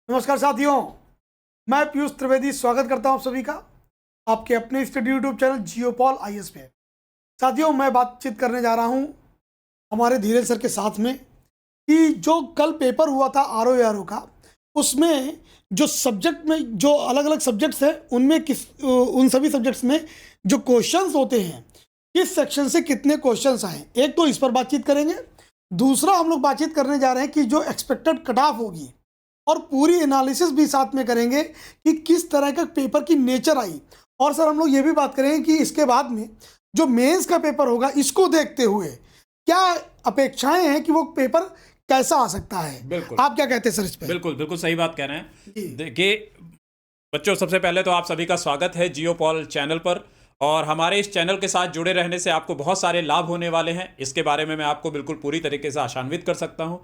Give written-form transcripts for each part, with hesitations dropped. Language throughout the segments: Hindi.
नमस्कार साथियों, मैं पीयूष त्रिवेदी स्वागत करता हूं आप सभी का आपके अपने स्टडी यूट्यूब चैनल जियोपॉल आईएएस पे। साथियों, मैं बातचीत करने जा रहा हूं हमारे धीरज सर के साथ में कि जो कल पेपर हुआ था आरओ का, उसमें जो सब्जेक्ट में जो अलग अलग सब्जेक्ट्स हैं उनमें उन सभी सब्जेक्ट्स में जो क्वेश्चंस होते हैं, किस सेक्शन से कितने क्वेश्चंस आए, एक तो इस पर बातचीत करेंगे। दूसरा हम लोग बातचीत करने जा रहे हैं कि जो एक्सपेक्टेड कट ऑफ होगी और पूरी एनालिसिस भी साथ में करेंगे कि किस तरह का पेपर की नेचर आई। और सर हम लोग ये भी बात करेंगे कि इसके बाद में जो मेंस का पेपर होगा, इसको देखते हुए क्या अपेक्षाएं हैं कि वो पेपर कैसा आ सकता है। बिल्कुल, आप क्या कहते हैं सर इस पे? बिल्कुल बिल्कुल सही बात कह रहे हैं। जी। देखिए बच्चों, सबसे पहले तो आप सभी का स्वागत है जियोपॉल चैनल पर। और हमारे इस चैनल के साथ जुड़े रहने से आपको बहुत सारे लाभ होने वाले हैं, इसके बारे में मैं आपको बिल्कुल पूरी तरीके से आशान्वित कर सकता हूं।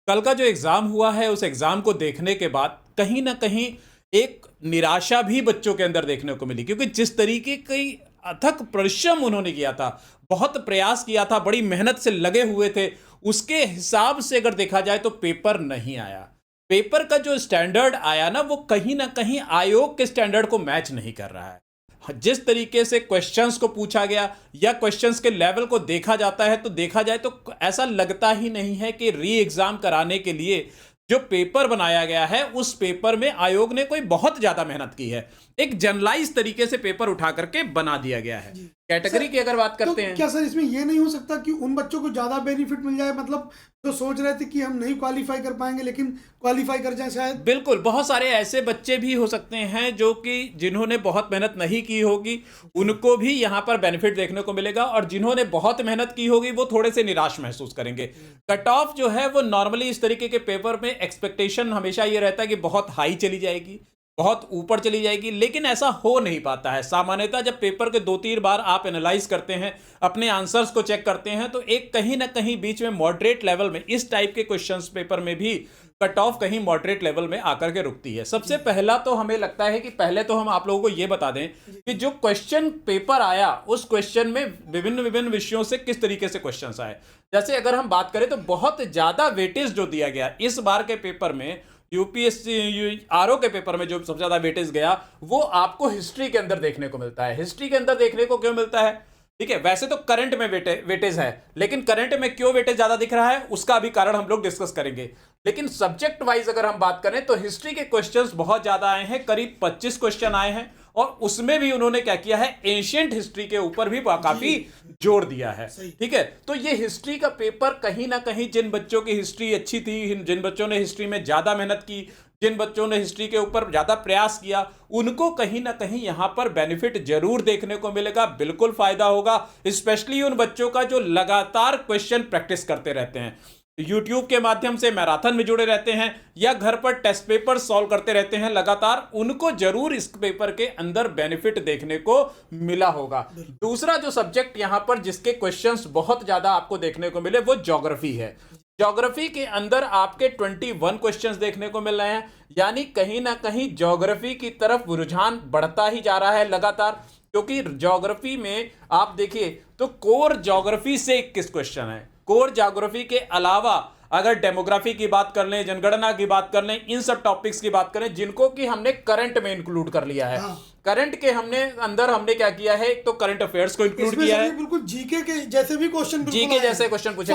कल का जो एग्ज़ाम हुआ है, उस एग्ज़ाम को देखने के बाद कहीं ना कहीं एक निराशा भी बच्चों के अंदर देखने को मिली, क्योंकि जिस तरीके की अथक परिश्रम उन्होंने किया था, बहुत प्रयास किया था, बड़ी मेहनत से लगे हुए थे, उसके हिसाब से अगर देखा जाए तो पेपर नहीं आया। पेपर का जो स्टैंडर्ड आया ना, वो कहीं ना कहीं आयोग के स्टैंडर्ड को मैच नहीं कर रहा है। जिस तरीके से क्वेश्चंस को पूछा गया या क्वेश्चंस के लेवल को देखा जाता है, तो देखा जाए तो ऐसा लगता ही नहीं है कि री एग्जाम कराने के लिए जो पेपर बनाया गया है, उस पेपर में आयोग ने कोई बहुत ज्यादा मेहनत की है। एक जनरलाइज तरीके से पेपर उठा करके बना दिया गया है। कैटेगरी की अगर बात करते हैं, क्या सर इसमें ये नहीं हो सकता कि उन बच्चों को ज़्यादा बेनिफिट मिल जाए, मतलब जो सोच रहे थे कि हम नहीं क्वालिफाई कर पाएंगे लेकिन क्वालिफाई कर जाए शायद? बिल्कुल, बहुत सारे ऐसे बच्चे भी हो सकते हैं जो कि जिन्होंने बहुत मेहनत नहीं की होगी, उनको भी यहाँ पर बेनिफिट देखने को मिलेगा, और जिन्होंने बहुत मेहनत की होगी वो थोड़े से निराश महसूस करेंगे। कट ऑफ जो है वो नॉर्मली इस तरीके के पेपर में एक्सपेक्टेशन हमेशा ये रहता है कि बहुत हाई चली जाएगी, बहुत ऊपर चली जाएगी, लेकिन ऐसा हो नहीं पाता है। सामान्यतः जब पेपर के 2-3 बार आप एनालाइज करते हैं, अपने आंसर्स को चेक करते हैं, तो एक कहीं ना कहीं बीच में मॉडरेट लेवल में इस टाइप के क्वेश्चंस पेपर में भी कट ऑफ कहीं मॉडरेट लेवल में आकर के रुकती है। सबसे पहला तो हमें लगता है कि पहले तो हम आप लोगों को यह बता दें कि जो क्वेश्चन पेपर आया, उस क्वेश्चन में विभिन्न विभिन्न विषयों से किस तरीके से क्वेश्चंस आए। जैसे अगर हम बात करें तो बहुत ज्यादा वेटेज जो दिया गया इस बार के पेपर में, यूपीएससी आरओ के पेपर में जो सबसे ज्यादा वेटेज गया, वो आपको हिस्ट्री के अंदर देखने को मिलता है। हिस्ट्री के अंदर देखने को क्यों मिलता है? ठीक है, वैसे तो करंट में वेटेज है, लेकिन करंट में क्यों वेटेज ज्यादा दिख रहा है उसका भी कारण हम लोग डिस्कस करेंगे। लेकिन सब्जेक्ट वाइज अगर हम बात करें तो हिस्ट्री के क्वेश्चंस बहुत ज्यादा आए हैं, करीब 25 क्वेश्चन आए हैं, और उसमें भी उन्होंने क्या किया है, एंशिएंट हिस्ट्री के ऊपर भी काफी जोर दिया है। ठीक है, तो ये हिस्ट्री का पेपर कहीं ना कहीं जिन बच्चों की हिस्ट्री अच्छी थी, जिन बच्चों ने हिस्ट्री में ज्यादा मेहनत की, जिन बच्चों ने हिस्ट्री के ऊपर ज्यादा प्रयास किया, उनको कहीं ना कहीं यहां पर बेनिफिट जरूर देखने को मिलेगा, बिल्कुल फायदा होगा। स्पेशली उन बच्चों का जो लगातार क्वेश्चन प्रैक्टिस करते रहते हैं, यूट्यूब के माध्यम से मैराथन में जुड़े रहते हैं, या घर पर टेस्ट पेपर सॉल्व करते रहते हैं लगातार, उनको जरूर इस पेपर के अंदर बेनिफिट देखने को मिला होगा। दूसरा जो सब्जेक्ट यहां पर जिसके क्वेश्चंस बहुत ज्यादा आपको देखने को मिले, वो ज्योग्राफी है। ज्योग्राफी के अंदर आपके 21 क्वेश्चंस देखने को मिल रहे हैं, यानी कहीं ना कहीं ज्योग्राफी की तरफ रुझान बढ़ता ही जा रहा है लगातार। क्योंकि ज्योग्राफी में आप देखिए तो कोर ज्योग्राफी से 21 क्वेश्चन है। कोर ज्योग्राफी के अलावा अगर डेमोग्राफी की बात कर लें, जनगणना की बात कर लें, इन सब टॉपिक्स की बात करें जिनको कि हमने करंट में इंक्लूड कर लिया है। करंट के हमने क्या किया है, एक तो करंट अफेयर्स को इंक्लूड किया है, बिल्कुल जीके के जैसे भी क्वेश्चन, जीके जैसे क्वेश्चन पूछे,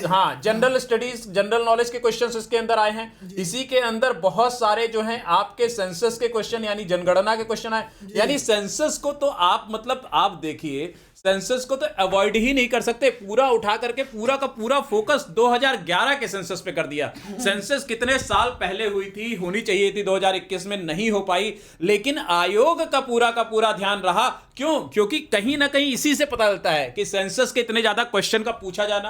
हाँ, जनरल स्टडीज, जनरल नॉलेज के क्वेश्चंस इसके अंदर आए हैं। इसी के अंदर बहुत सारे जो हैं आपके सेंसस के क्वेश्चन यानी जनगणना के क्वेश्चन आए। यानी सेंसस को तो आप मतलब आप देखिए, सेंसस को तो अवॉइड ही नहीं कर सकते, पूरा उठा करके पूरा का पूरा फोकस 2011 के सेंसस पे कर दिया। सेंसस कितने साल पहले हुई थी, होनी चाहिए थी 2021 में, नहीं हो पाई, लेकिन आयोग का पूरा ध्यान रहा। क्यों? क्योंकि कहीं ना कहीं इसी से पता चलता है कि सेंसस के इतने ज्यादा क्वेश्चन का पूछा जाना,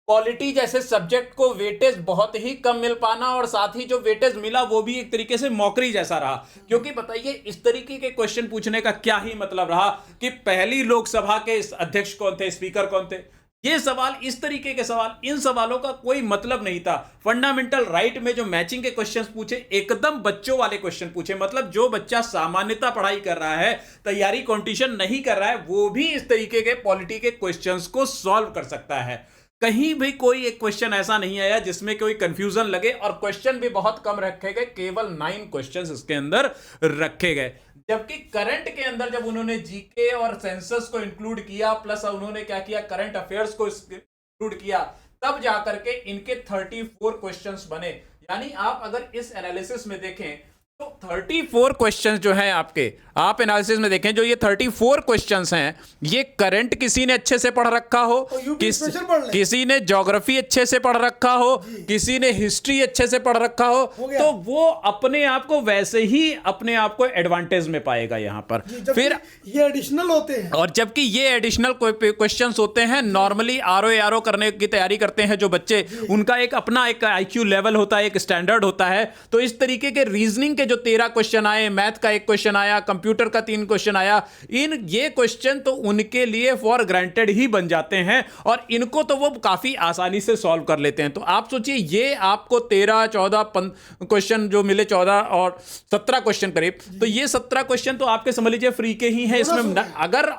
पॉलिटी जैसे सब्जेक्ट को वेटेज बहुत ही कम मिल पाना, और साथ ही जो वेटेज मिला वो भी एक तरीके से मौकरी जैसा रहा। क्योंकि बताइए इस तरीके के क्वेश्चन पूछने का क्या ही मतलब रहा कि पहली लोकसभा के अध्यक्ष कौन थे, स्पीकर कौन थे, ये सवाल, इस तरीके के सवाल, इन सवालों का कोई मतलब नहीं था। फंडामेंटल राइट में जो मैचिंग के क्वेश्चंस पूछे, एकदम बच्चों वाले क्वेश्चन पूछे, मतलब जो बच्चा सामान्यता पढ़ाई कर रहा है, तैयारी कंपटीशन नहीं कर रहा है, वो भी इस तरीके के पॉलिटी के क्वेश्चंस को सॉल्व कर सकता है। कहीं भी कोई एक क्वेश्चन ऐसा नहीं आया जिसमें कोई कंफ्यूजन लगे, और क्वेश्चन भी बहुत कम रखे गए, केवल 9 क्वेश्चंस इसके अंदर रखे गए। जबकि करंट के अंदर जब उन्होंने जीके और सेंसस को इंक्लूड किया, प्लस उन्होंने क्या किया, करंट अफेयर्स को इंक्लूड किया, तब जाकर के इनके 34 क्वेश्चंस बने। यानी आप अगर इस एनालिसिस में देखें तो 34 क्वेश्चंस जो हैं आपके, आप एनालिसिस में देखें जो ये 34 क्वेश्चंस हैं, ये करंट किसी ने अच्छे से पढ़ रखा हो, किसी ने ज्योग्राफी अच्छे से पढ़ रखा हो, किसी ने हिस्ट्री अच्छे से पढ़ रखा हो, तो वो अपने आप को वैसे ही अपने आप को एडवांटेज में पाएगा यहां पर। फिर ये एडिशनल होते हैं, और जबकि ये एडिशनल क्वेश्चंस होते हैं, नॉर्मली आरओ करने की तैयारी करते हैं जो बच्चे, उनका एक अपना एक आईक्यू लेवल होता है, एक स्टैंडर्ड होता है। तो इस तरीके के रीजनिंग के जो 13 क्वेश्चन आए, मैथ का 1 क्वेश्चन आया, कंप्यूटर का 3 क्वेश्चन आया, ये क्वेश्चन तो उनके लिए फॉर ग्रांटेड ही बन जाते हैं, और इनको तो वो काफी आसानी से सॉल्व कर लेते हैं। तो आप सोचिए, ये आपको 13, 14 क्वेश्चन जो मिले, 14 और 17 क्वेश्चन करीब, तो ये 17 क्वेश्चन तो आपके समझ लीजिए फ्री के ही हैं। इसमें अगर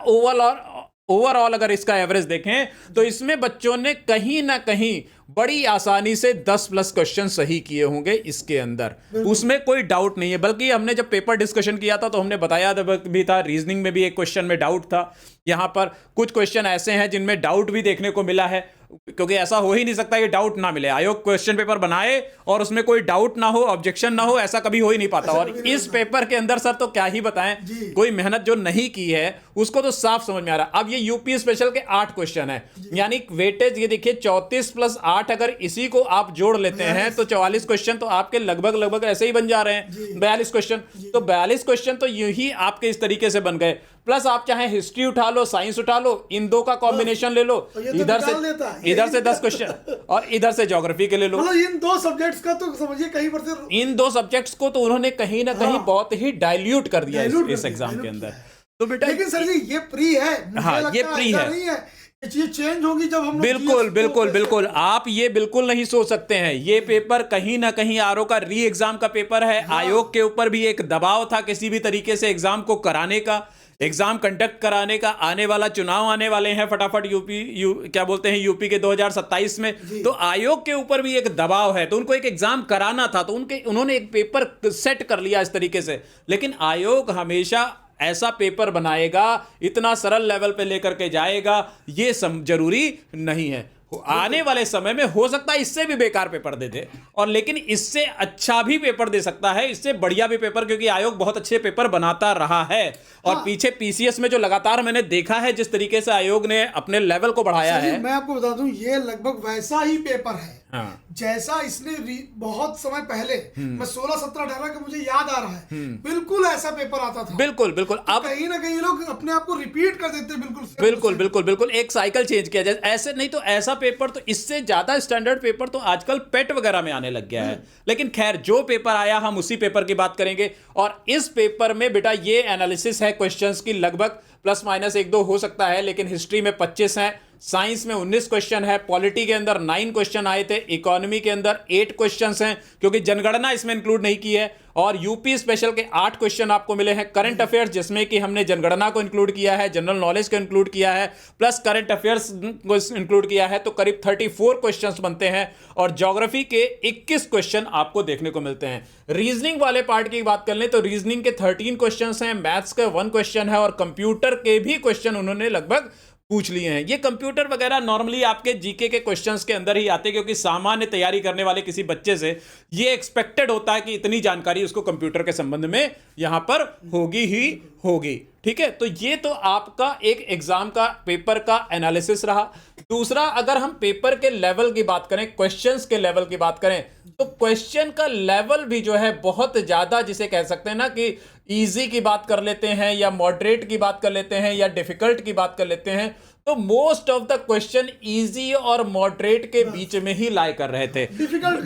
ओवरऑल अगर इसका एवरेज देखें तो इसमें बच्चों ने कहीं ना कहीं बड़ी आसानी से 10+ क्वेश्चन सही किए होंगे इसके अंदर, उसमें कोई डाउट नहीं है। बल्कि हमने जब पेपर डिस्कशन किया था तो हमने बताया भी था, रीजनिंग में भी एक क्वेश्चन में डाउट था। यहां पर कुछ क्वेश्चन ऐसे हैं जिनमें डाउट भी देखने को मिला है, क्योंकि ऐसा हो ही नहीं सकता कि डाउट ना मिले। आयोग क्वेश्चन पेपर बनाए और उसमें कोई डाउट ना हो, ऑब्जेक्शन ना हो, ऐसा कभी हो ही नहीं पाता। और इस पेपर के अंदर सर तो क्या ही बताएं, कोई मेहनत जो नहीं की है उसको तो साफ समझ में आ रहा है। अब ये यूपी स्पेशल के 8 क्वेश्चन है, यानी वेटेज ये देखिए 34 + 8, अगर इसी को आप जोड़ लेते हैं तो 44 क्वेश्चन तो आपके लगभग ऐसे ही बन जा रहे हैं। 42 क्वेश्चन, तो 42 क्वेश्चन तो यूं ही आपके इस तरीके से बन गए। प्लस आप चाहे हिस्ट्री उठा लो, साइंस उठा लो, इन दो का कॉम्बिनेशन ले लो, इधर से 10 क्वेश्चन और इधर से ज्योग्राफी के ले लो। मतलब इन दो सब्जेक्ट्स का तो समझिए कहीं पर से, इन दो सब्जेक्ट्स को तो उन्होंने कहीं ना कहीं बहुत ही डाइल्यूट कर दिया इस एग्जाम के अंदर। तो बेटा, लेकिन सर जी ये प्री है, हाँ ये प्री है, ये चीज चेंज होगी जब हम बिल्कुल आप ये बिल्कुल नहीं सोच सकते हैं। ये पेपर कहीं ना कहीं आरओ का री एग्जाम का पेपर है। आयोग के ऊपर भी एक दबाव था किसी भी तरीके से एग्जाम को कराने का, एग्जाम कंडक्ट कराने का। आने वाला चुनाव आने वाले हैं फटाफट, क्या बोलते हैं, यूपी के 2027 में, तो आयोग के ऊपर भी एक दबाव है। तो उनको एक एग्जाम कराना था, तो उन्होंने एक पेपर सेट कर लिया इस तरीके से। लेकिन आयोग हमेशा ऐसा पेपर बनाएगा, इतना सरल लेवल पे लेकर के जाएगा, ये जरूरी नहीं है। आने वाले समय में हो सकता है इससे भी बेकार पेपर दे दे, और लेकिन इससे अच्छा भी पेपर दे सकता है, इससे बढ़िया भी पेपर, क्योंकि आयोग बहुत अच्छे पेपर बनाता रहा है। और पीछे पीसीएस में जो लगातार मैंने देखा है जिस तरीके से आयोग ने अपने लेवल को बढ़ाया है, मैं आपको बता दूं ये लगभग वैसा ही पेपर है हाँ। जैसा इसने बहुत समय पहले, मैं 16, 17, 18 का मुझे याद आ रहा है, बिल्कुल ऐसा पेपर आता था। बिल्कुल तो अब कहीं ना कहीं लोग अपने आप को रिपीट कर देते हैं। बिल्कुल एक साइकिल चेंज किया जाए। ऐसे नहीं तो ऐसा पेपर तो इससे ज्यादा स्टैंडर्ड पेपर तो आजकल पेट वगैरह में आने लग गया है। लेकिन खैर, जो पेपर आया हम उसी पेपर की बात करेंगे। और इस पेपर में बेटा ये एनालिसिस है क्वेश्चंस की, लगभग प्लस माइनस 1-2 हो सकता है, लेकिन हिस्ट्री में 25 हैं, साइंस में 19 क्वेश्चन है, पॉलिटी के अंदर 9 क्वेश्चन आए थे, इकोनॉमी के अंदर 8 क्वेश्चंस हैं क्योंकि जनगणना इसमें इंक्लूड नहीं की है, और यूपी स्पेशल के 8 क्वेश्चन आपको मिले हैं। करंट अफेयर्स जिसमें कि हमने जनगणना को इंक्लूड किया है, जनरल नॉलेज को इंक्लूड किया है, प्लस करंट अफेयर्स को इंक्लूड किया है, तो करीब 34 क्वेश्चंस बनते हैं। और ज्योग्राफी के 21 क्वेश्चन आपको देखने को मिलते हैं। रीजनिंग वाले पार्ट की बात कर लें तो रीजनिंग के 13 क्वेश्चंस हैं, मैथ्स का 1 क्वेश्चन है, और कंप्यूटर के भी क्वेश्चन उन्होंने लगभग पूछ लिए हैं। ये कंप्यूटर वगैरह नॉर्मली आपके जीके के क्वेश्चंस के अंदर ही आते हैं, क्योंकि सामान्य तैयारी करने वाले किसी बच्चे से ये एक्सपेक्टेड होता है कि इतनी जानकारी उसको कंप्यूटर के संबंध में यहां पर होगी ही होगी। ठीक है, तो ये तो आपका एक एग्जाम का पेपर का एनालिसिस रहा। दूसरा, अगर हम पेपर के लेवल की बात करें, क्वेश्चंस के लेवल की बात करें, तो क्वेश्चन का लेवल भी जो है बहुत ज्यादा, जिसे कह सकते हैं ना कि इजी की बात कर लेते हैं या मॉडरेट की बात कर लेते हैं या डिफिकल्ट की बात कर लेते हैं, तो most of the question easy और मॉडरेट के बीच में ही लाई कर रहे थे।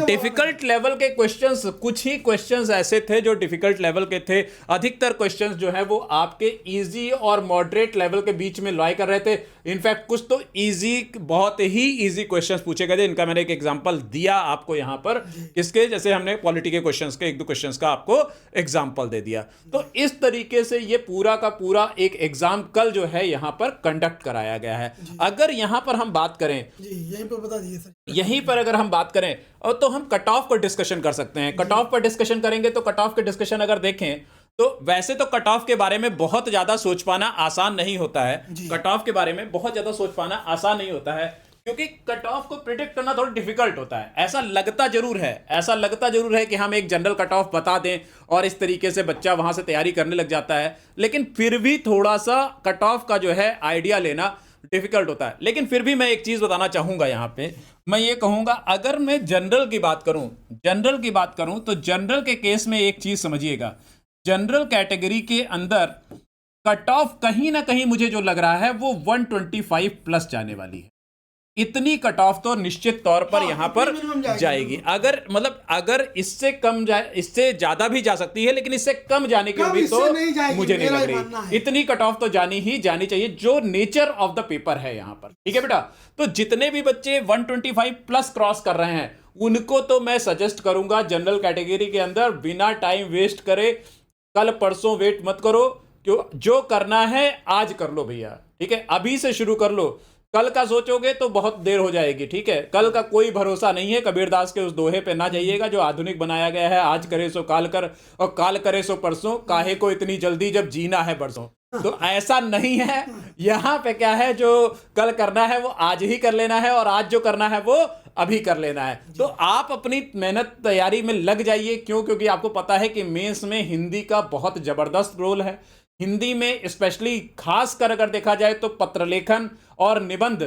डिफिकल्ट लेवल के क्वेश्चंस, कुछ ही क्वेश्चंस ऐसे थे जो डिफिकल्ट लेवल के थे। अधिकतर क्वेश्चंस जो है वो आपके इजी और मॉडरेट लेवल के बीच में लाई कर रहे थे। इनफैक्ट कुछ तो इजी, बहुत ही इजी क्वेश्चंस पूछे गए थे, इनका मैंने एक एग्जांपल दिया आपको यहां पर, किसके, जैसे हमने पॉलिटी के क्वेश्चंस के 1-2 क्वेश्चंस का आपको एग्जांपल दे दिया। तो इस तरीके से ये पूरा का पूरा एक एग्जाम कल जो है यहां पर कंडक्ट कराया गया है। अगर यहां पर हम बात करें, यहीं पर बता दीजिए सर, यहीं पर अगर हम बात करें और तो हम कट ऑफ पर डिस्कशन कर सकते हैं। कट ऑफ पर डिस्कशन करेंगे तो कट ऑफ के डिस्कशन अगर देखें तो वैसे तो कट ऑफ के बारे में बहुत ज्यादा सोच पाना आसान नहीं होता है। कट ऑफ के बारे में बहुत ज्यादा सोच पाना आसान नहीं होता है, क्योंकि कट ऑफ को प्रिडिक्ट करना थोड़ा डिफिकल्ट होता है। ऐसा लगता जरूर है कि हम एक जनरल कट ऑफ बता दें और इस तरीके से बच्चा वहां से तैयारी करने लग जाता है, लेकिन फिर भी थोड़ा सा कट ऑफ का जो है आइडिया लेना डिफिकल्ट होता है। लेकिन फिर भी मैं एक चीज बताना चाहूंगा यहां पे, मैं ये कहूंगा, अगर मैं जनरल की बात करूं तो जनरल के केस में एक चीज समझिएगा, जनरल कैटेगरी के अंदर कट ऑफ कहीं ना कहीं मुझे जो लग रहा है वो 125 प्लस जाने वाली है। इतनी कट ऑफ तो निश्चित तौर पर यहां पर जाएगी। अगर इससे कम जाए, इससे ज्यादा भी जा सकती है, लेकिन इससे कम जाने की उम्मीद तो मुझे नहीं लग रही। इतनी कट ऑफ तो जानी चाहिए, जो नेचर ऑफ द पेपर है यहां पर। ठीक है बेटा, तो जितने भी बच्चे 125 प्लस क्रॉस कर रहे हैं उनको तो मैं सजेस्ट करूंगा जनरल कैटेगरी के अंदर बिना टाइम वेस्ट करे, कल परसों वेट मत करो, क्यों, जो करना है आज कर लो भैया। ठीक है, अभी से शुरू कर लो, कल का सोचोगे तो बहुत देर हो जाएगी। ठीक है, कल का कोई भरोसा नहीं है, कबीरदास के उस दोहे पे ना जाइएगा जो आधुनिक बनाया गया है, आज करे सो काल कर और काल करे सो परसों, काहे को इतनी जल्दी जब जीना है बरसों। तो ऐसा नहीं है, यहां पे क्या है, जो कल करना है वो आज ही कर लेना है और आज जो करना है वो अभी कर लेना है। तो आप अपनी मेहनत तैयारी में लग जाइए। क्योंकि आपको पता है कि मेंस में हिंदी का बहुत जबरदस्त रोल है। हिंदी में स्पेशली खास कर अगर देखा जाए तो पत्र लेखन और निबंध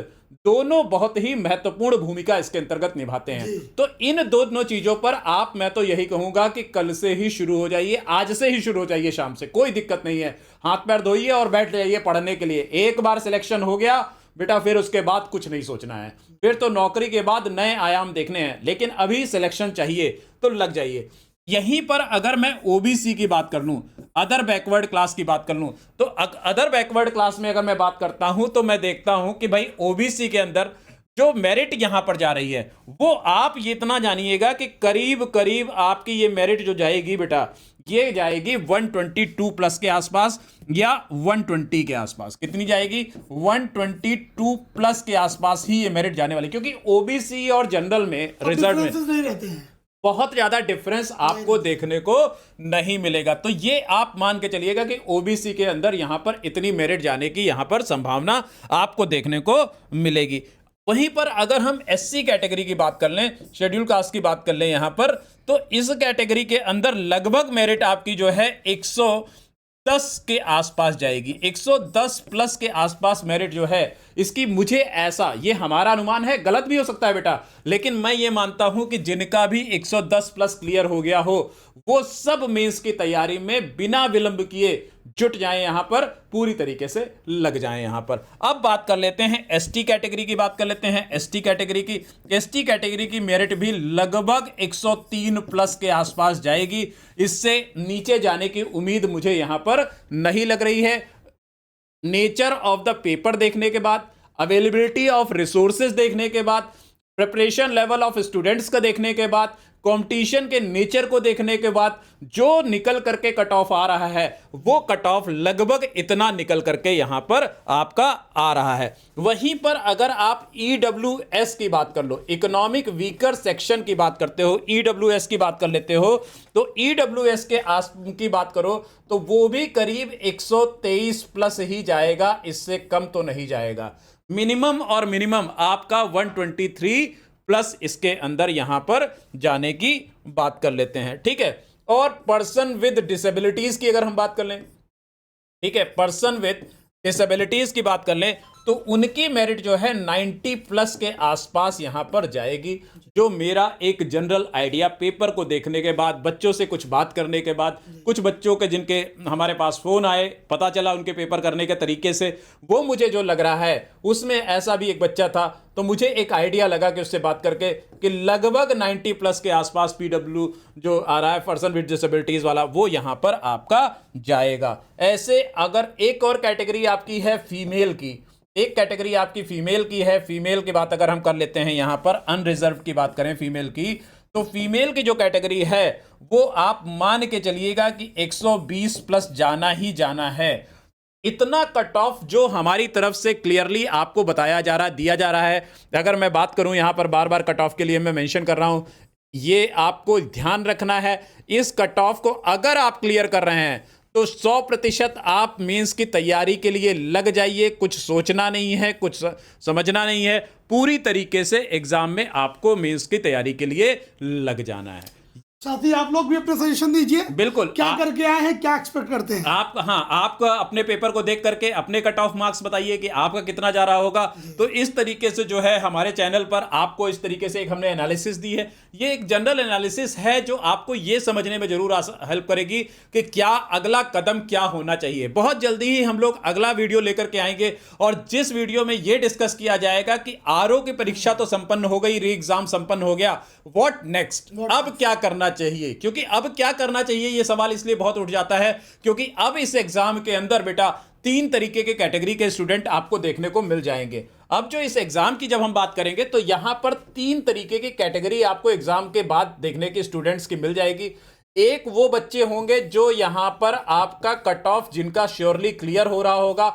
दोनों बहुत ही महत्वपूर्ण भूमिका इसके अंतर्गत निभाते हैं। तो इन दोनों चीजों पर मैं तो यही कहूंगा कि कल से ही शुरू हो जाइए, आज से ही शुरू हो जाइए, शाम से कोई दिक्कत नहीं है। हाथ पैर धोइए और बैठ जाइए पढ़ने के लिए। एक बार सिलेक्शन हो गया बेटा, फिर उसके बाद कुछ नहीं सोचना है, फिर तो नौकरी के बाद नए आयाम देखने हैं, लेकिन अभी सिलेक्शन चाहिए तो लग जाइए। यहीं पर अगर मैं ओबीसी की बात कर लूं, अदर बैकवर्ड क्लास की बात कर लूं, तो अदर बैकवर्ड क्लास में अगर मैं बात करता हूं तो मैं देखता हूं कि भाई ओबीसी के अंदर जो मेरिट यहां पर जा रही है वो आप ये इतना जानिएगा कि करीब करीब आपकी ये मेरिट जो जाएगी बेटा, ये जाएगी 122 प्लस के आसपास या 120 के आसपास। कितनी जाएगी? 122 प्लस के आसपास ही ये मेरिट जाने वाली, क्योंकि ओबीसी और जनरल में रिजल्ट में नहीं रहते हैं, बहुत ज्यादा डिफरेंस आपको देखने को नहीं मिलेगा। तो ये आप मान के चलिएगा कि ओबीसी के अंदर यहां पर इतनी मेरिट जाने की यहां पर संभावना आपको देखने को मिलेगी। वहीं पर अगर हम एससी कैटेगरी की बात कर लें, शेड्यूल कास्ट की बात कर लें यहां पर, तो इस कैटेगरी के अंदर लगभग मेरिट आपकी जो है 110 के आसपास जाएगी। 110 प्लस के आसपास मेरिट जो है इसकी, मुझे ऐसा, ये हमारा अनुमान है, गलत भी हो सकता है बेटा, लेकिन मैं ये मानता हूं कि जिनका भी 110 प्लस क्लियर हो गया हो वो सब मेंस की तैयारी में बिना विलंब किए जुट जाएं, यहां पर पूरी तरीके से लग जाएं यहां पर। अब बात कर लेते हैं एसटी कैटेगरी की, बात कर लेते हैं एसटी कैटेगरी की मेरिट भी लगभग 103 प्लस के आसपास जाएगी। इससे नीचे जाने की उम्मीद मुझे यहां पर नहीं लग रही है। नेचर ऑफ द पेपर देखने के बाद, अवेलेबिलिटी ऑफ रिसोर्सेज देखने के बाद, प्रिपरेशन लेवल ऑफ स्टूडेंट्स का देखने के बाद, कंपटीशन के नेचर को देखने के बाद जो निकल करके कट ऑफ आ रहा है वो कट ऑफ लगभग इतना निकल करके यहां पर आपका आ रहा है। वहीं पर अगर आप ईडब्ल्यूएस की बात कर लो, इकोनॉमिक वीकर सेक्शन की बात करते हो, ईडब्ल्यूएस की बात कर लेते हो, तो ईडब्ल्यूएस के की बात करो तो वो भी करीब 123 प्लस ही जाएगा, इससे कम तो नहीं जाएगा। मिनिमम और मिनिमम आपका 123 प्लस इसके अंदर यहां पर जाने की बात कर लेते हैं। ठीक है, और पर्सन विद डिसेबिलिटीज की अगर हम बात कर लें, ठीक है, पर्सन विद डिसेबिलिटीज की बात कर लें तो उनकी मेरिट जो है 90 प्लस के आसपास यहां पर जाएगी। जो मेरा एक जनरल आइडिया पेपर को देखने के बाद, बच्चों से कुछ बात करने के बाद, कुछ बच्चों के जिनके हमारे पास फोन आए, पता चला उनके पेपर करने के तरीके से, वो मुझे जो लग रहा है उसमें ऐसा भी एक बच्चा था, तो मुझे एक आइडिया लगा कि उससे बात करके कि लगभग 90 प्लस के आसपास पीडब्ल्यू जो आ रहा है, पर्सन विद डिसेबिलिटीज वाला, वो यहां पर आपका जाएगा। ऐसे अगर एक और कैटेगरी आपकी है फीमेल की, एक कैटेगरी आपकी फीमेल की है। फीमेल की बात अगर हम कर लेते हैं, यहां पर अनरिजर्व की बात करें फीमेल की, तो फीमेल की जो कैटेगरी है वो आप मान के चलिएगा कि 120 प्लस जाना ही जाना है। इतना कट ऑफ जो हमारी तरफ से क्लियरली आपको बताया जा रहा, दिया जा रहा है। अगर मैं बात करूं, यहां पर बार बार कट ऑफ के लिए मैं मेंशन कर रहा हूं, ये आपको ध्यान रखना है। इस कट ऑफ को अगर आप क्लियर कर रहे हैं तो 100% आप मेंस की तैयारी के लिए लग जाइए। कुछ सोचना नहीं है, कुछ समझना नहीं है, पूरी तरीके से एग्जाम में आपको मेंस की तैयारी के लिए लग जाना है। साथ ही आप लोग भी अपने सजेशन दीजिए, बिल्कुल क्या करके आए हैं, क्या एक्सपेक्ट करते हैं आप। हाँ, आप अपने पेपर को देख करके अपने कट ऑफ मार्क्स बताइए कि आपका कितना जा रहा होगा। तो इस तरीके से जो है हमारे चैनल पर आपको इस तरीके से एक हमने एनालिसिस दी है। ये एक जनरल एनालिसिस है जो आपको ये समझने में जरूर हेल्प करेगी कि क्या अगला कदम क्या होना चाहिए। बहुत जल्दी ही हम लोग अगला वीडियो लेकर के आएंगे और जिस वीडियो में ये डिस्कस किया जाएगा कि आरओ की परीक्षा तो संपन्न हो गई, री एग्जाम संपन्न हो गया, व्हाट नेक्स्ट, अब क्या करना चाहिए। क्योंकि अब क्या करना चाहिए ये सवाल इसलिए बहुत उठ जाता है क्योंकि अब इस एग्जाम के अंदर बेटा 3 तरीके के कैटेगरी के स्टूडेंट आपको देखने को मिल जाएंगे। अब जो इस एग्जाम की जब हम बात करेंगे तो यहां पर 3 तरीके की कैटेगरी आपको एग्जाम के बाद देखने के स्टूडेंट्स की मिल जाएगी। एक वो बच्चे होंगे जो यहां पर आपका कट ऑफ जिनका श्योरली क्लियर हो रहा होगा,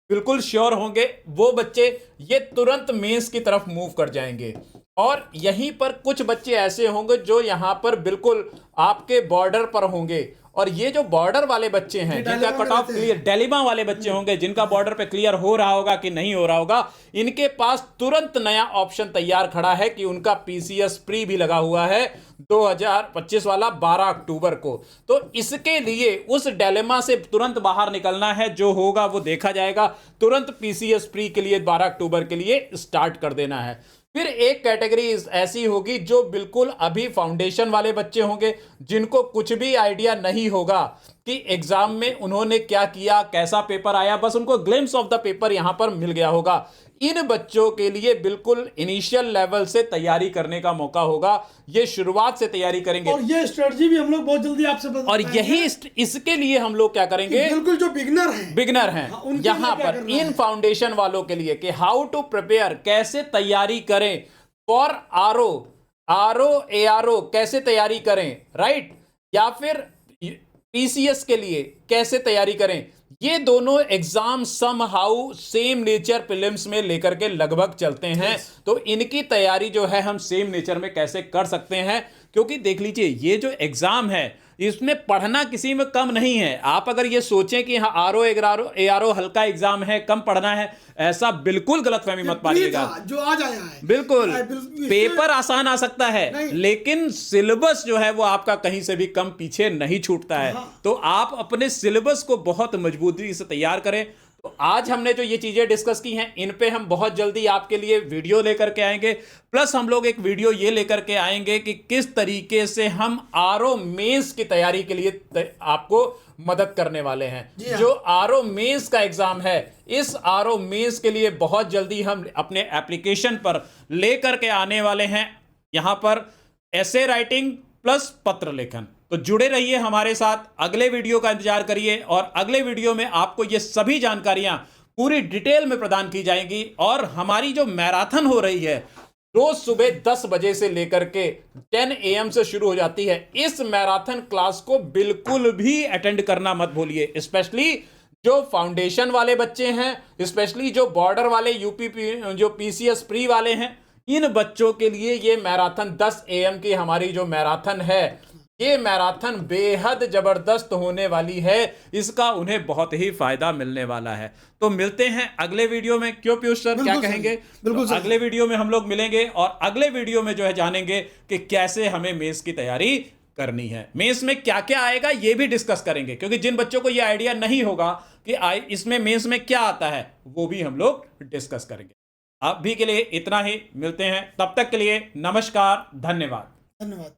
बिल्कुल श्योर होंगे, वो बच्चे ये तुरंत मेंस की तरफ मूव कर जाएंगे। और यहीं पर कुछ बच्चे ऐसे होंगे जो यहां पर बिल्कुल आपके बॉर्डर पर होंगे। और ये जो बॉर्डर वाले बच्चे हैं जिनका कट ऑफ क्लियर, डेलिमा वाले बच्चे होंगे जिनका बॉर्डर पे क्लियर हो रहा होगा कि नहीं हो रहा होगा, इनके पास तुरंत नया ऑप्शन तैयार खड़ा है कि उनका पीसीएस प्री भी लगा हुआ है 2025 वाला 12 अक्टूबर को। तो इसके लिए उस डेलिमा से तुरंत बाहर निकलना है, जो होगा वो देखा जाएगा। तुरंत पीसीएस प्री के लिए 12 अक्टूबर के लिए स्टार्ट कर देना है। फिर एक कैटेगरी ऐसी होगी जो बिल्कुल अभी फाउंडेशन वाले बच्चे होंगे जिनको कुछ भी आइडिया नहीं होगा कि एग्जाम में उन्होंने क्या किया, कैसा पेपर आया, बस उनको ग्लिम्स ऑफ द पेपर यहां पर मिल गया होगा। इन बच्चों के लिए बिल्कुल इनिशियल लेवल से तैयारी करने का मौका होगा। ये शुरुआत से तैयारी करेंगे और ये स्ट्रेटजी भी हम लोग बहुत जल्दी आपसे बताएंगे। और यही इसके लिए हम लोग क्या करेंगे, बिल्कुल जो बिगनर हैं हाँ, यहां पर इन फाउंडेशन वालों के लिए कि हाउ टू प्रिपेयर, कैसे तैयारी करें फॉर आरओ एआरओ, कैसे तैयारी करें, राइट, या फिर पीसीएस के लिए कैसे तैयारी करें। ये दोनों exam somehow same nature prelims में लेकर के लगभग चलते हैं। तो इनकी तैयारी जो है हम सेम नेचर में कैसे कर सकते हैं, क्योंकि देख लीजिए ये जो एग्जाम है इसमें पढ़ना किसी में कम नहीं है। आप अगर ये सोचें कि हाँ आरओ एआरओ हल्का एग्जाम है, कम पढ़ना है, ऐसा बिल्कुल गलतफहमी मत मानिएगा। जो आज आया है बिल्कुल पेपर आसान आ सकता है लेकिन सिलेबस जो है वो आपका कहीं से भी कम पीछे नहीं छूटता है। तो आप अपने सिलेबस को बहुत मजबूती से तैयार करें। तो आज हमने जो ये चीजें डिस्कस की हैं इन पे हम बहुत jल्दी आपके लिए वीडियो लेकर के आएंगे। प्लस हम लोग एक वीडियो ये लेकर के आएंगे कि किस तरीके से हम आरओ मेंस की तैयारी के लिए आपको मदद करने वाले हैं। जो आरओ मेंस का एग्जाम है, इस आरओ मेंस के लिए बहुत जल्दी हम अपने एप्लीकेशन पर लेकर के आने वाले हैं। यहां पर एसे राइटिंग प्लस पत्र लेखन। तो जुड़े रहिए हमारे साथ, अगले वीडियो का इंतजार करिए और अगले वीडियो में आपको ये सभी जानकारियां पूरी डिटेल में प्रदान की जाएंगी। और हमारी जो मैराथन हो रही है रोज सुबह 10 बजे से लेकर के 10 AM से शुरू हो जाती है। इस मैराथन क्लास को बिल्कुल भी अटेंड करना मत भूलिए। स्पेशली जो फाउंडेशन वाले बच्चे हैं, स्पेशली जो बॉर्डर वाले यूपी जो पीसीएस प्री वाले हैं, इन बच्चों के लिए ये मैराथन 10 AM की हमारी जो मैराथन है, ये मैराथन बेहद जबरदस्त होने वाली है। इसका उन्हें बहुत ही फायदा मिलने वाला है। तो मिलते हैं अगले वीडियो में। क्यों पीयूष सर, क्या कहेंगे? बिल्कुल तो अगले वीडियो में हम लोग मिलेंगे और अगले वीडियो में जो है जानेंगे कि कैसे हमें मेंस की तैयारी करनी है, मेंस में क्या क्या आएगा ये भी डिस्कस करेंगे। क्योंकि जिन बच्चों को ये आइडिया नहीं होगा कि इसमें मेंस में क्या आता है, वो भी हम लोग डिस्कस करेंगे। अभी के लिए इतना ही, मिलते हैं, तब तक के लिए नमस्कार, धन्यवाद।